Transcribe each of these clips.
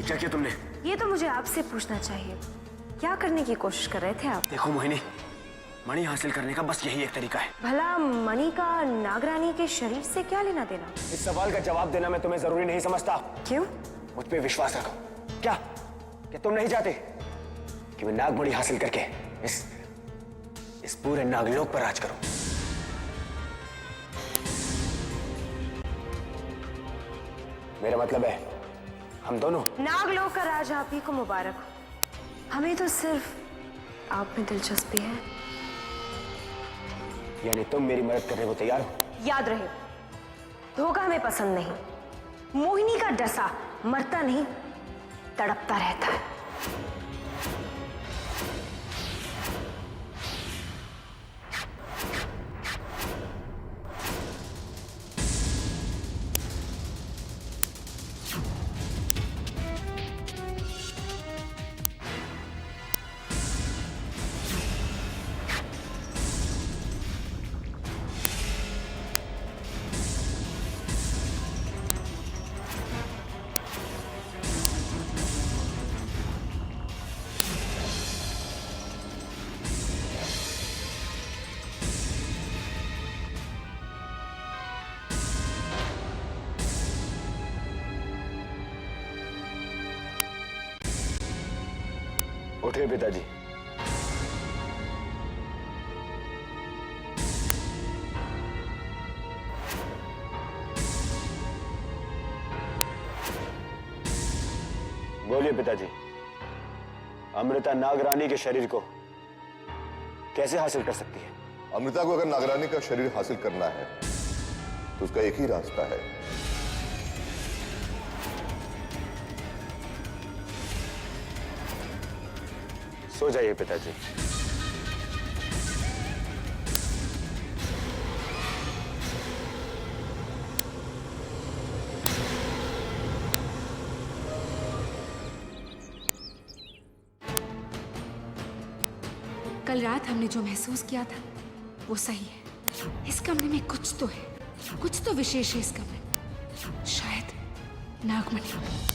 क्या किया तुमने? ये तो मुझे आपसे पूछना चाहिए। क्या करने की कोशिश कर रहे थे आप? देखो मोहिनी, मणि हासिल करने का बस यही एक तरीका है। भला मणि का नागरानी के शरीर से क्या लेना देना? इस सवाल का जवाब देना मैं तुम्हें जरूरी नहीं समझता। क्यों? मुझ पे विश्वास रखो। क्या तुम नहीं चाहते कि मैं नागमणि हासिल करके इस पूरे नागलोक पर राज करूं? मेरा मतलब है हम दोनों। नागलोक का राज आप ही को मुबारक हो। हमें तो सिर्फ आप में दिलचस्पी है। यानी तुम मेरी मदद करने को तैयार हो? याद रहे, धोखा हमें पसंद नहीं। मोहिनी का डसा मरता नहीं, तड़पता रहता है। उठिए पिताजी। बोलिए पिताजी, अमृता नागरानी के शरीर को कैसे हासिल कर सकती है? अमृता को अगर नागरानी का शरीर हासिल करना है तो उसका एक ही रास्ता है। सो जाइए पिताजी। कल रात हमने जो महसूस किया था वो सही है। इस कमरे में कुछ तो है, कुछ तो विशेष है इस कमरे में। शायद नागमणि।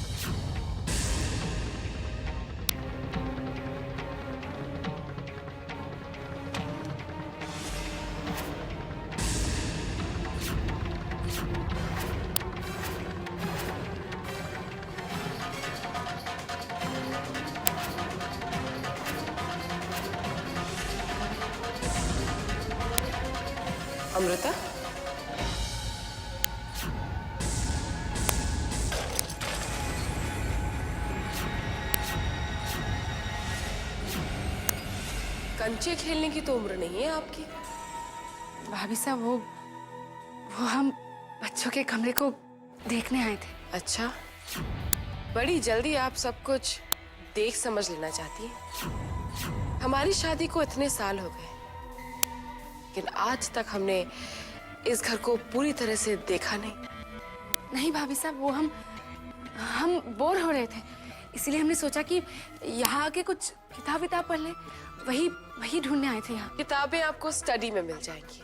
अमृता, कंचे खेलने की तो उम्र नहीं है आपकी। भाभी साहब, वो हम बच्चों के कमरे को देखने आए थे। अच्छा, बड़ी जल्दी आप सब कुछ देख समझ लेना चाहती हैं। हमारी शादी को इतने साल हो गए, लेकिन आज तक हमने इस घर को पूरी तरह से देखा नहीं। नहीं भाभी साहब, वो हम बोर हो रहे थे, इसीलिए हमने सोचा कि यहाँ आके कुछ किताब पढ़ लें। वही ढूंढने आए थे यहाँ। किताबें आपको स्टडी में मिल जाएंगी।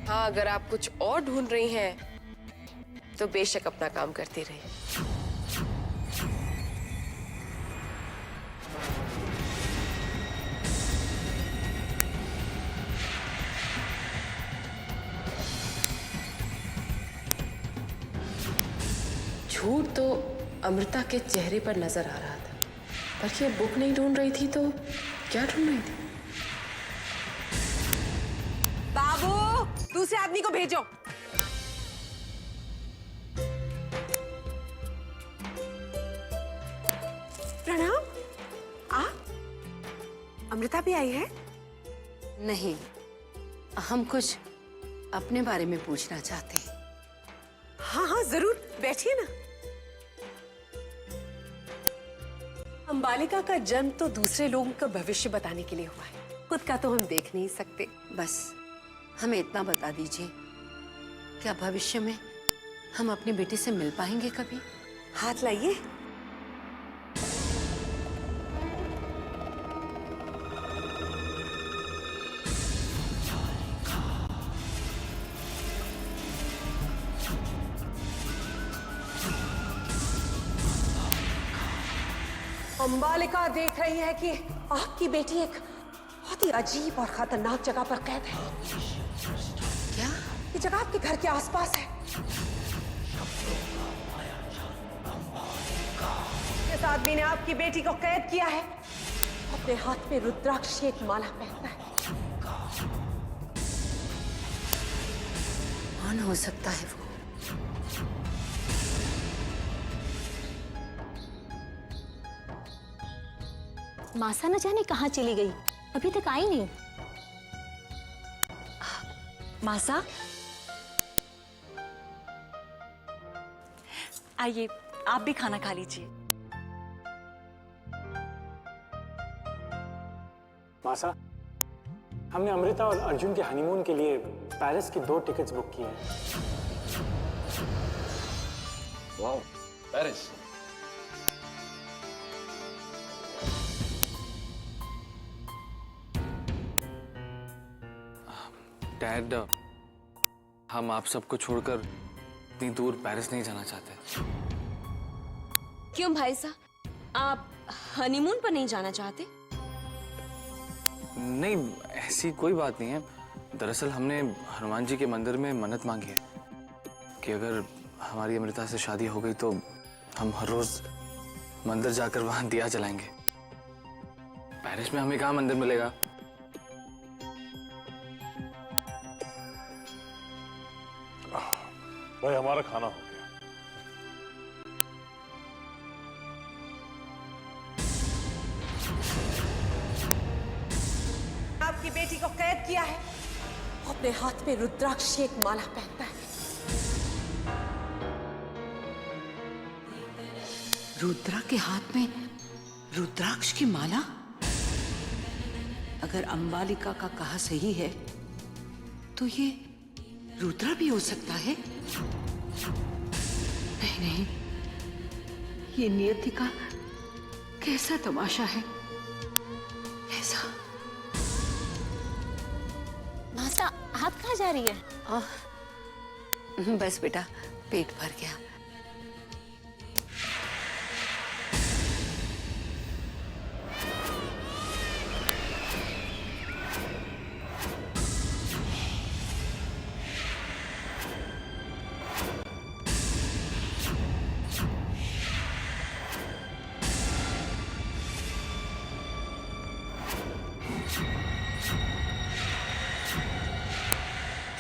हाँ, अगर आप कुछ और ढूंढ रही हैं तो बेशक अपना काम करती रहिए। झूठ तो अमृता के चेहरे पर नजर आ रहा था, पर ये बुक नहीं ढूंढ रही थी तो क्या ढूंढ रही थी? बाबू, दूसरे आदमी को भेजो। प्रणाम। अमृता भी आई है? नहीं, हम कुछ अपने बारे में पूछना चाहते हैं। हाँ हाँ जरूर, बैठिए ना। अंबालिका का जन्म तो दूसरे लोगों का भविष्य बताने के लिए हुआ है, खुद का तो हम देख नहीं सकते। बस हमें इतना बता दीजिए, क्या भविष्य में हम अपनी बेटी से मिल पाएंगे कभी? हाथ लाइए। अंबालिका देख रही है कि आपकी बेटी एक बहुत ही अजीब और खतरनाक जगह पर कैद है। क्या? ये जगह आपके घर के आसपास है। इस आदमी ने आपकी बेटी को कैद किया है। अपने हाथ में रुद्राक्ष की एक माला पहनता है। कौन हो सकता है वो? मासा न जाने कहाँ चली गई, अभी तक आई नहीं। मासा, आइए आप भी खाना खा लीजिए। मासा, हमने अमृता और अर्जुन के हनीमून के लिए पेरिस की 2 टिकट्स बुक की हैं। वाह, पेरिस। डैड, हम आप सबको छोड़कर इतनी दूर पेरिस नहीं जाना चाहते। क्यों भाई साहब, आप हनीमून पर नहीं जाना चाहते? नहीं, ऐसी कोई बात नहीं है। दरअसल हमने हनुमान जी के मंदिर में मन्नत मांगी है कि अगर हमारी अमृता से शादी हो गई तो हम हर रोज मंदिर जाकर वहां दिया जलाएंगे। पेरिस में हमें कहाँ मंदिर मिलेगा। भाई हमारा खाना हो गया। आपकी बेटी को कैद किया है। अपने हाथ में रुद्राक्ष की एक माला पहनता है। रुद्रा के हाथ में रुद्राक्ष की माला? अगर अंबालिका का कहा सही है तो ये रुद्रा भी हो सकता है। नहीं नहीं, ये नियति का कैसा तमाशा है। ऐसा मासा, आप कहाँ जा रही है? बस बेटा, पेट भर गया।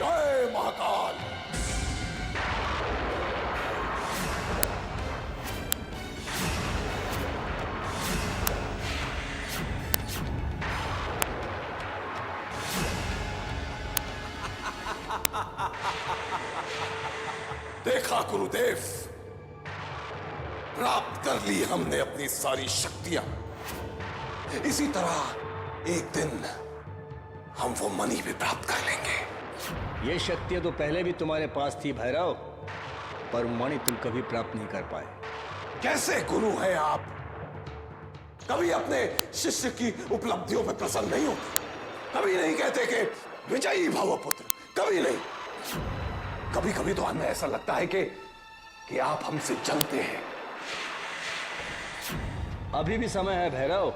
जय महाकाल। देखा गुरुदेव, प्राप्त कर ली हमने अपनी सारी शक्तियां। इसी तरह एक दिन हम वो मणि भी प्राप्त कर लेंगे। ये शक्तियां तो पहले भी तुम्हारे पास थी भैरव, पर मणि तुम कभी प्राप्त नहीं कर पाए। कैसे गुरु हैं आप? कभी अपने शिष्य की उपलब्धियों पर प्रसन्न नहीं होते, कभी नहीं कहते कि विजयी भव पुत्र, कभी नहीं। कभी कभी तो हमें ऐसा लगता है कि आप हमसे जलते हैं। अभी भी समय है भैरव,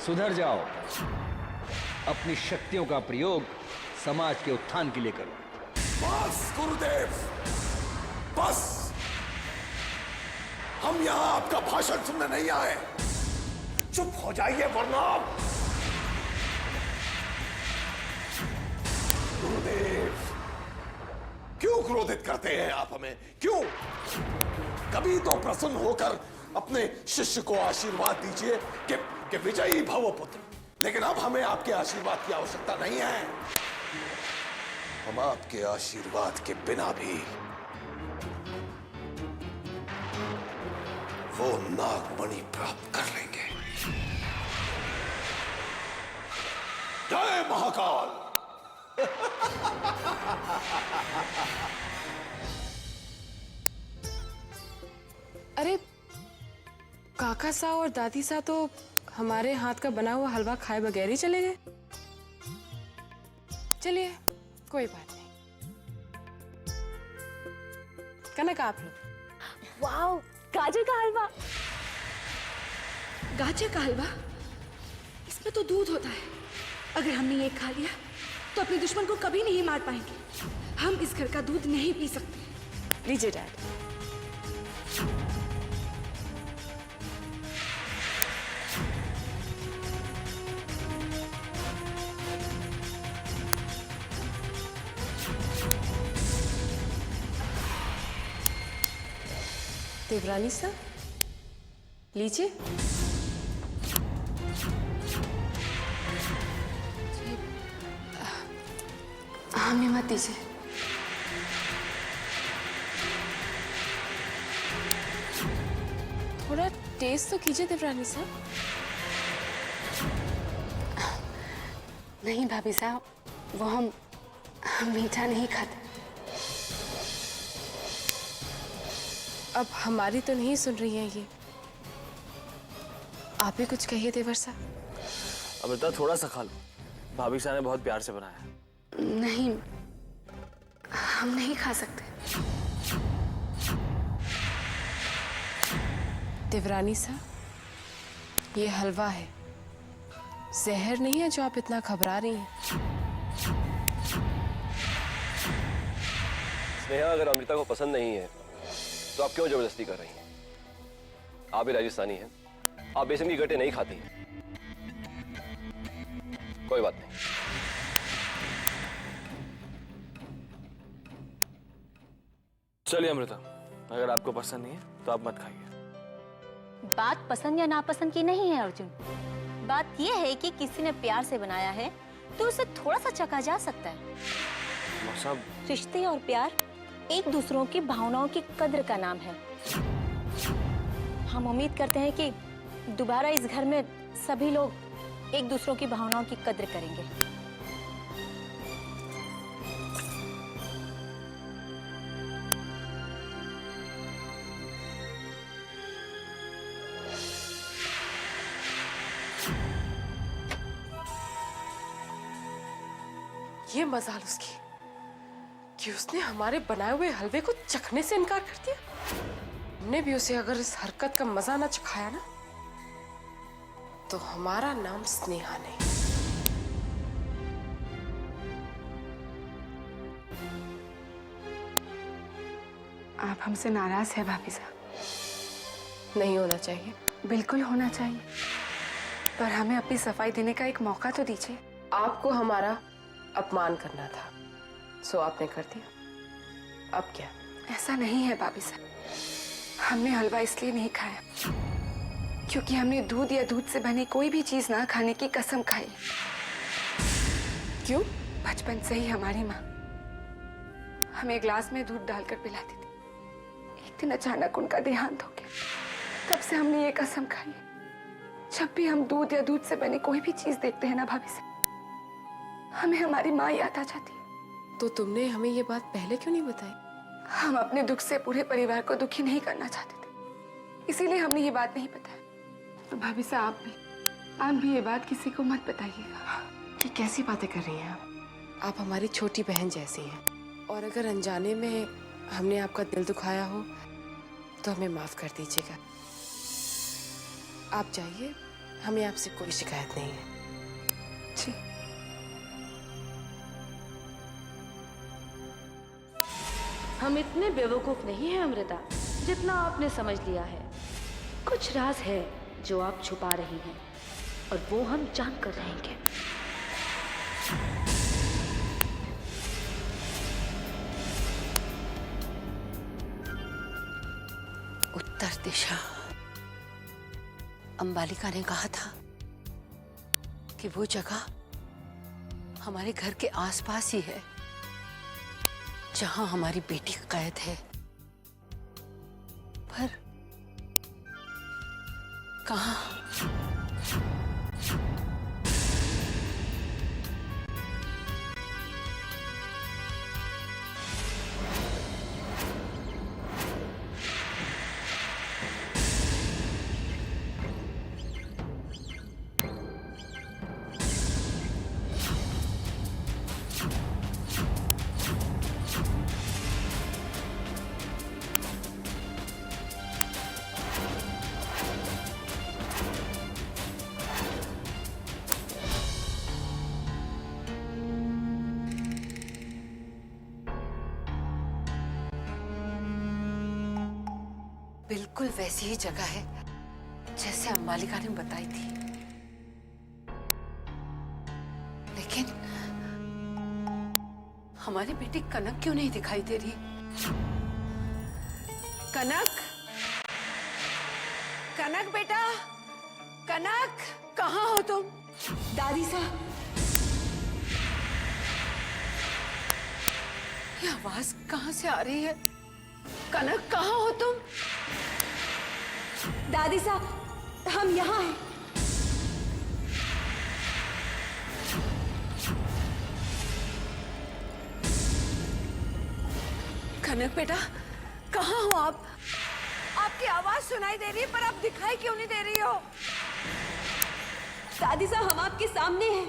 सुधर जाओ। अपनी शक्तियों का प्रयोग समाज के उत्थान के लिए करो। बस गुरुदेव, बस। हम यहां आपका भाषण सुनने नहीं आए। चुप हो जाइए वरना। गुरुदेव, क्यों क्रोधित करते हैं आप हमें? क्यों? कभी तो प्रसन्न होकर अपने शिष्य को आशीर्वाद दीजिए कि विजयी भव पुत्र। लेकिन अब हमें आपके आशीर्वाद की आवश्यकता नहीं है। हम आपके आशीर्वाद के बिना भी वो नागमणि प्राप्त कर लेंगे। जय महाकाल। अरे काका सा और दादी सा तो हमारे हाथ का बना हुआ हलवा खाए बगैर ही चले गए। चलिए, कोई बात नहीं। कनक, आप लोग। वाह, गाजर का हलवा। गाजर का हलवा, इसमें तो दूध होता है। अगर हमने ये खा लिया तो अपने दुश्मन को कभी नहीं मार पाएंगे। हम इस घर का दूध नहीं पी सकते। लीजिए डैड। देवरानी साहब, लीजिए। हमें मत दीजिए। थोड़ा टेस्ट तो कीजिए देवरानी साहब। नहीं भाभी साहब, वो हम मीठा नहीं खाते। अब हमारी तो नहीं सुन रही हैं ये। आप ही कुछ कहिए देवर साहब। अमृता थोड़ा सा खा लो, भाभी साहब ने बहुत प्यार से बनाया है। नहीं, हम नहीं खा सकते। देवरानी साहब, ये हलवा है, जहर नहीं है जो आप इतना घबरा रही हैं। स्नेहा, अगर अमृता को पसंद नहीं है तो आप क्यों जबरदस्ती कर रही हैं? आप भी राजस्थानी हैं, आप बेसन की गट्टे नहीं खाती। कोई बात नहीं। चलिए अमृता, अगर आपको पसंद नहीं है तो आप मत खाइए। बात पसंद या नापसंद की नहीं है अर्जुन। बात यह है कि किसी ने प्यार से बनाया है तो उसे थोड़ा सा चखा जा सकता है। सब रिश्ते और प्यार एक दूसरों की भावनाओं की कद्र का नाम है। हम उम्मीद करते हैं कि दोबारा इस घर में सभी लोग एक दूसरों की भावनाओं की कद्र करेंगे। ये मजाल उसकी कि उसने हमारे बनाए हुए हलवे को चखने से इनकार कर दिया। हमने भी उसे अगर इस हरकत का मजा ना चखाया ना, तो हमारा नाम स्नेहा नहीं। आप हमसे नाराज है भाभी साहब? नहीं होना चाहिए। बिल्कुल होना चाहिए, पर हमें अपनी सफाई देने का एक मौका तो दीजिए। आपको हमारा अपमान करना था, सो आपने कर दिया। अब क्या? ऐसा नहीं है भाभी साहब, हमने हलवा इसलिए नहीं खाया क्योंकि हमने दूध या दूध से बनी कोई भी चीज ना खाने की कसम खाई। क्यों? बचपन से ही हमारी माँ हमें ग्लास में दूध डालकर पिलाती थी। एक दिन अचानक उनका देहांत हो गया, तब से हमने ये कसम खाई है, जब भी हम दूध या दूध से बनी कोई भी चीज देखते हैं ना भाभी साहब, हमें हमारी माँ याद आ जाती है। तो तुमने हमें ये बात पहले क्यों नहीं बताई? हम अपने दुख से पूरे परिवार को दुखी नहीं करना चाहते थे, इसीलिए हमने ये बात नहीं बताई। तो भाभी साहब आप भी ये बात किसी को मत बताइएगा। ये कैसी बातें कर रही हैं आप हमारी छोटी बहन जैसी हैं, और अगर अनजाने में हमने आपका दिल दुखाया हो तो हमें माफ कर दीजिएगा। आप जाइए, हमें आपसे कोई शिकायत नहीं है। जी। हम इतने बेवकूफ नहीं हैं अमृता, जितना आपने समझ लिया है। कुछ राज है जो आप छुपा रही हैं, और वो हम जान कर रहेंगे। उत्तर दिशा। अंबालिका ने कहा था कि वो जगह हमारे घर के आसपास ही है जहां हमारी बेटी कैद है, पर कहां? बिल्कुल वैसी ही जगह है जैसे अम्बालिका ने बताई थी, लेकिन हमारी बेटी कनक क्यों नहीं दिखाई दे रही? कनक, कनक बेटा, कनक, कहाँ हो तुम? दादी साहब, ये आवाज कहाँ से आ रही है? कनक, कहाँ हो तुम? दादी साहब, हम यहाँ हैं। कनक बेटा, कहाँ हो आप? आपकी आवाज सुनाई दे रही है पर आप दिखाई क्यों नहीं दे रही हो? दादी साहब, हम आपके सामने हैं।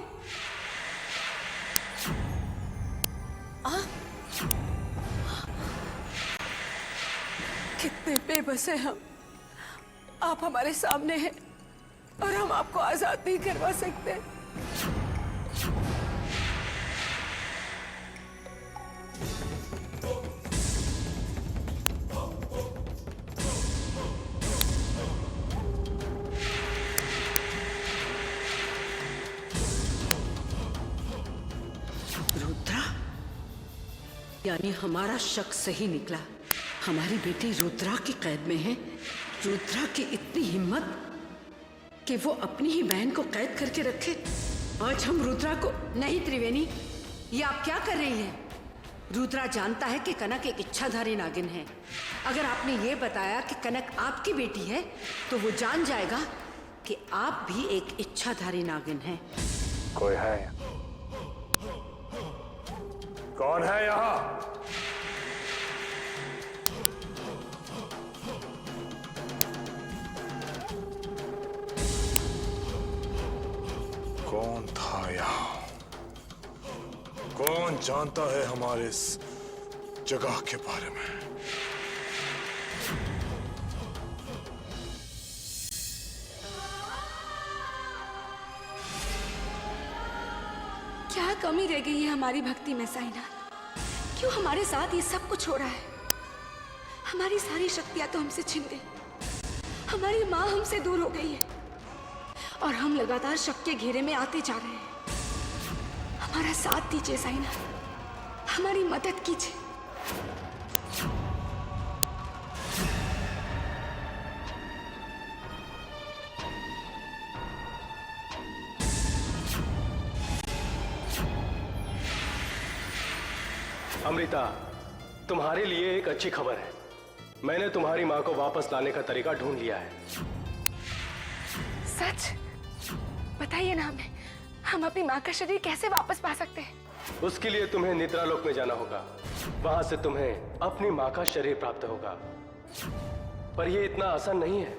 कितने बेबस हैं हम। आप हमारे सामने हैं और हम आपको आजाद नहीं करवा सकते। रुद्रा, यानी हमारा शक सही निकला। हमारी बेटी रुद्रा की कैद में है। रुद्रा की इतनी हिम्मत कि वो अपनी ही बहन को कैद करके रखे। आज हम रुद्रा को नहीं त्रिवेणी, ये आप क्या कर रही हैं? रुद्रा जानता है कि कनक एक इच्छाधारी नागिन है। अगर आपने ये बताया कि कनक आपकी बेटी है तो वो जान जाएगा कि आप भी एक इच्छाधारी नागिन हैं। कोई है? कौन है यहाँ? कौन था यहाँ? कौन जानता है हमारे इस जगह के बारे में? क्या कमी रह गई है हमारी भक्ति में साईनाथ? क्यों हमारे साथ ये सब कुछ हो रहा है? हमारी सारी शक्तियां तो हमसे छिन गई। हमारी माँ हमसे दूर हो गई है और हम लगातार शक के घेरे में आते जा रहे हैं। हमारा साथ दीजिए साईनाथ, हमारी मदद कीजिए। अमृता, तुम्हारे लिए एक अच्छी खबर है। मैंने तुम्हारी माँ को वापस लाने का तरीका ढूंढ लिया है। सच? बताइए ना हमें, हम अपनी माँ का शरीर कैसे वापस पा सकते हैं? उसके लिए तुम्हें निद्रालोक में जाना होगा। वहां से तुम्हें अपनी माँ का शरीर प्राप्त होगा। पर यह इतना आसान नहीं है।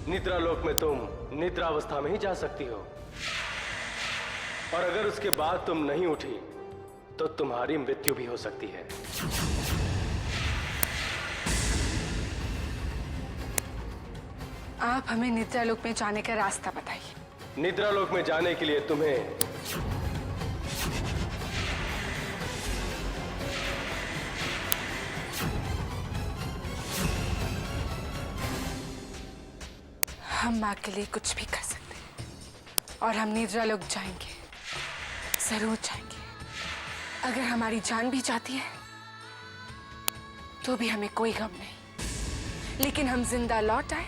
निद्रालोक में तुम निद्रावस्था में ही जा सकती हो, और अगर उसके बाद तुम नहीं उठी तो तुम्हारी मृत्यु भी हो सकती है। आप हमें निद्रालोक में जाने का रास्ता बताइए। निद्रालोक में जाने के लिए तुम्हें हम माँ के लिए कुछ भी कर सकते हैं और हम निद्रालोक जाएंगे, जरूर जाएंगे। अगर हमारी जान भी जाती है तो भी हमें कोई गम नहीं, लेकिन हम जिंदा लौट आए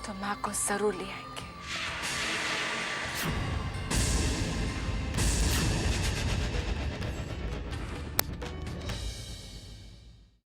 तो माँ को जरूर ले आएंगे।